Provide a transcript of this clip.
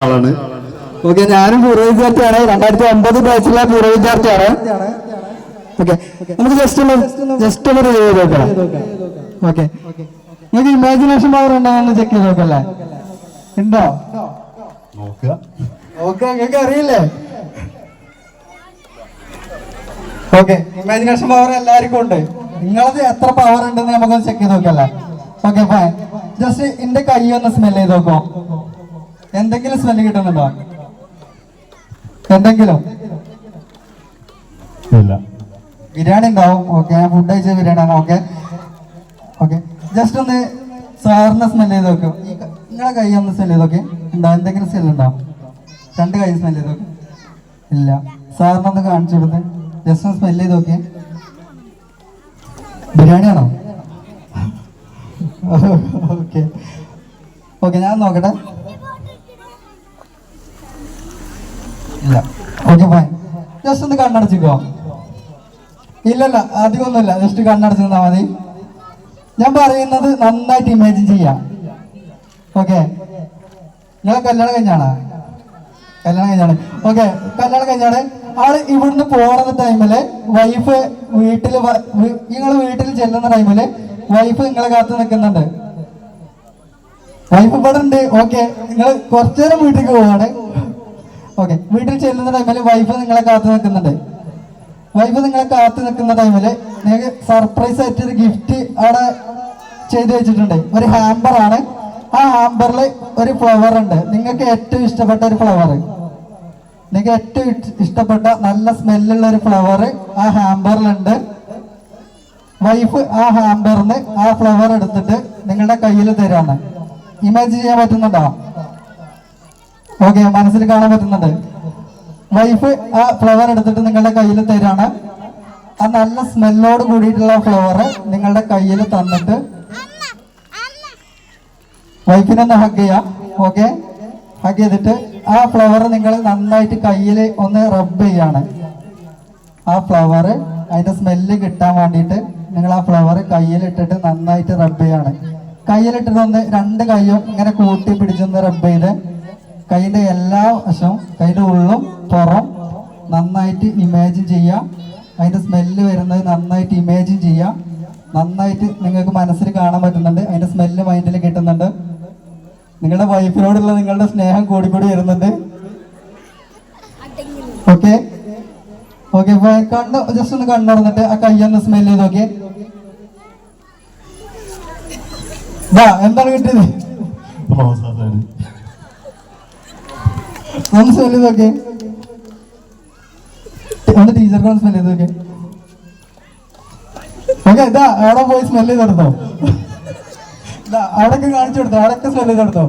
ആളാണ്. ഓക്കെ, ഞാനും പൂർവ്വ വിദ്യാർത്ഥിയാണ്. 2009 ബാച്ചിലെ പൂർവ്വ വിദ്യാർത്ഥിയാണ്. ഓക്കെ, നമുക്ക് ജസ്റ്റ് ഒന്ന് റിവ്യൂ ചെയ്ത് നോക്കാം. ഓക്കെ, നിങ്ങൾക്ക് ഇമാജിനേഷൻ പവർ ഉണ്ടോന്ന് ചെക്ക് ചെയ്ത് നോക്കല്ലേ? ഉണ്ടോ? ഓക്കെ, നിങ്ങൾക്ക് അറിയില്ലേ? ഓക്കെ, ഇമാജിനേഷൻ പവർ എല്ലാവർക്കും ഉണ്ട്. നിങ്ങളത് എത്ര പവർ ഉണ്ടെന്ന് നമുക്കൊന്ന് ചെക്ക് ചെയ്ത് നോക്കല്ലേ? Okay, fine. ജസ്റ്റ് എന്റെ കൈ ഒന്ന് സ്മെല് ചെയ്ത് നോക്കോ. എന്തെങ്കിലും സ്മെല് കിട്ടുന്നുണ്ടോ? എന്തെങ്കിലും? ബിരിയാണി ഉണ്ടാവും. ഓക്കെ, ഞാൻ ഫുഡ് കഴിച്ച ബിരിയാണി. ഓക്കെ ഓക്കെ, ജസ്റ്റ് ഒന്ന് സാറിനെ സ്മെല് ചെയ്ത് നോക്കും. നിങ്ങളെ കൈ ഒന്ന് സ്മെല് ചെയ്ത് നോക്കി. ഉണ്ടോ? എന്തെങ്കിലും സ്മെൽ ഉണ്ടോ? രണ്ട് കൈ സ്മെല് ചെയ്ത് നോക്കി. ഇല്ല. സാറിനൊന്ന് കാണിച്ചു കൊടുത്ത് ജസ്റ്റ് ഒന്ന് സ്മെല് ചെയ്ത് നോക്കി. ബിരിയാണിയാണോ? ഓക്കെ ഓക്കെ, ഞാൻ നോക്കട്ടെ. ഇല്ല. Okay, fine. ജസ്റ്റ് ഒന്ന് കണ്ണടച്ചിക്കോ. ഇല്ലല്ല, അധികമൊന്നുമില്ല. ജസ്റ്റ് കണ്ണടച്ച് നിന്നാ മതി. ഞാൻ പറയുന്നത് നന്നായിട്ട് ഇമാജിൻ ചെയ്യാം. ഓക്കെ, നിങ്ങളെ കല്യാണം കഴിഞ്ഞാണ്? ഓക്കെ, കല്യാണം കഴിഞ്ഞാണ്. ആള് ഇവിടുന്ന് പോകുന്ന ടൈമില് വൈഫ് നിങ്ങൾ വീട്ടിൽ ചെല്ലുന്ന ടൈമില് വൈഫ് നിങ്ങളെ കാത്തു നിൽക്കുന്നുണ്ട്. വൈഫ് ഇവിടെ ഉണ്ട്. ഓക്കെ, നിങ്ങൾ കുറച്ചു നേരം വീട്ടിലേക്ക് പോവാണ്. ഓക്കെ, വീട്ടിൽ ചെല്ലുന്ന ടൈമില് വൈഫ് നിങ്ങളെ കാത്തു നിൽക്കുന്നുണ്ട്. വൈഫ് നിങ്ങളെ കാത്തു നിൽക്കുന്ന ടൈമില് നിങ്ങൾക്ക് സർപ്രൈസ് ആയിട്ടൊരു ഗിഫ്റ്റ് അവിടെ ചെയ്തു വെച്ചിട്ടുണ്ട്. ഒരു ഹാമ്പർ ആണ്. ആ ഹാമ്പറിൽ ഒരു ഫ്ലവർ ഉണ്ട്. നിങ്ങൾക്ക് ഏറ്റവും ഇഷ്ടപ്പെട്ട ഒരു ഫ്ലവർ, നിങ്ങൾക്ക് ഏറ്റവും ഇഷ്ടപ്പെട്ട നല്ല സ്മെല്ലുള്ള ഒരു ഫ്ലവർ ആ ഹാമ്പറിലുണ്ട്. വൈഫ് ആ ഹാമ്പറിന് ആ ഫ്ലവർ എടുത്തിട്ട് നിങ്ങളുടെ കയ്യിൽ തരാണ്. ഇമാജിൻ ചെയ്യാൻ പറ്റുന്നുണ്ടോ? ഓക്കെ, മനസ്സിൽ കാണാൻ പറ്റുന്നുണ്ട്. വൈഫ് ആ ഫ്ലവർ എടുത്തിട്ട് നിങ്ങളുടെ കയ്യിൽ തരാണ്. ആ നല്ല സ്മെല്ലോട് കൂടിയിട്ടുള്ള ഫ്ലവർ നിങ്ങളുടെ കയ്യിൽ തന്നിട്ട് വൈഫിനൊന്ന് ഹഗ് ചെയ്യാം. ഓക്കെ, ഹഗ് ചെയ്തിട്ട് ആ ഫ്ലവർ നിങ്ങൾ നന്നായിട്ട് കയ്യിൽ ഒന്ന് റബ്ബ് ചെയ്യാണ്. ആ ഫ്ലവർ അതിന്റെ സ്മെല്ല് കിട്ടാൻ വേണ്ടിയിട്ട് നിങ്ങൾ ആ ഫ്ലവർ കയ്യിലിട്ടിട്ട് നന്നായിട്ട് റബ്ബ് ചെയ്യാണ്. കയ്യിലിട്ടിട്ട് ഒന്ന് രണ്ട് കൈയും ഇങ്ങനെ കൂട്ടി പിടിച്ചൊന്ന് റബ്ബ് ചെയ്ത് കൈയുടെ എല്ലാ വശവും, കൈയുടെ ഉള്ളും പുറം നന്നായിട്ട് ഇമാജിൻ ചെയ്യാം. അതിന്റെ സ്മെല്ല് വരുന്നത് നന്നായിട്ട് ഇമാജിൻ ചെയ്യാം. നന്നായിട്ട് നിങ്ങൾക്ക് മനസ്സിൽ കാണാൻ പറ്റുന്നുണ്ട്. അതിന്റെ സ്മെല്ല് മൈൻഡിൽ കിട്ടുന്നുണ്ട്. നിങ്ങളുടെ വൈഫിനോടുള്ള നിങ്ങളുടെ സ്നേഹം കൂടിക്കൂടി വരുന്നുണ്ട്. ഓക്കെ ഓക്കെ, കണ്ണ് ജസ്റ്റ് ഒന്ന് കണ്ണുറന്നിട്ട് ആ കയ്യൊന്ന് സ്മെല് ചെയ്ത് നോക്കിയേ. എന്താണ് കിട്ടിയത്? ഒന്ന് സ്മെല് ചെയ്ത് നോക്കിയേ. ഒന്ന് ടീച്ചർക്ക് ഒന്ന് സ്മെല് ചെയ്ത് നോക്കിയേ. ഓക്കെ, അവിടെ പോയി സ്മെല് ചെയ്തെടുത്തോ. അവിടൊക്കെ കാണിച്ചു കൊടുത്തോ. അവിടൊക്കെ സ്മെല് ചെയ്തെടുത്തോ.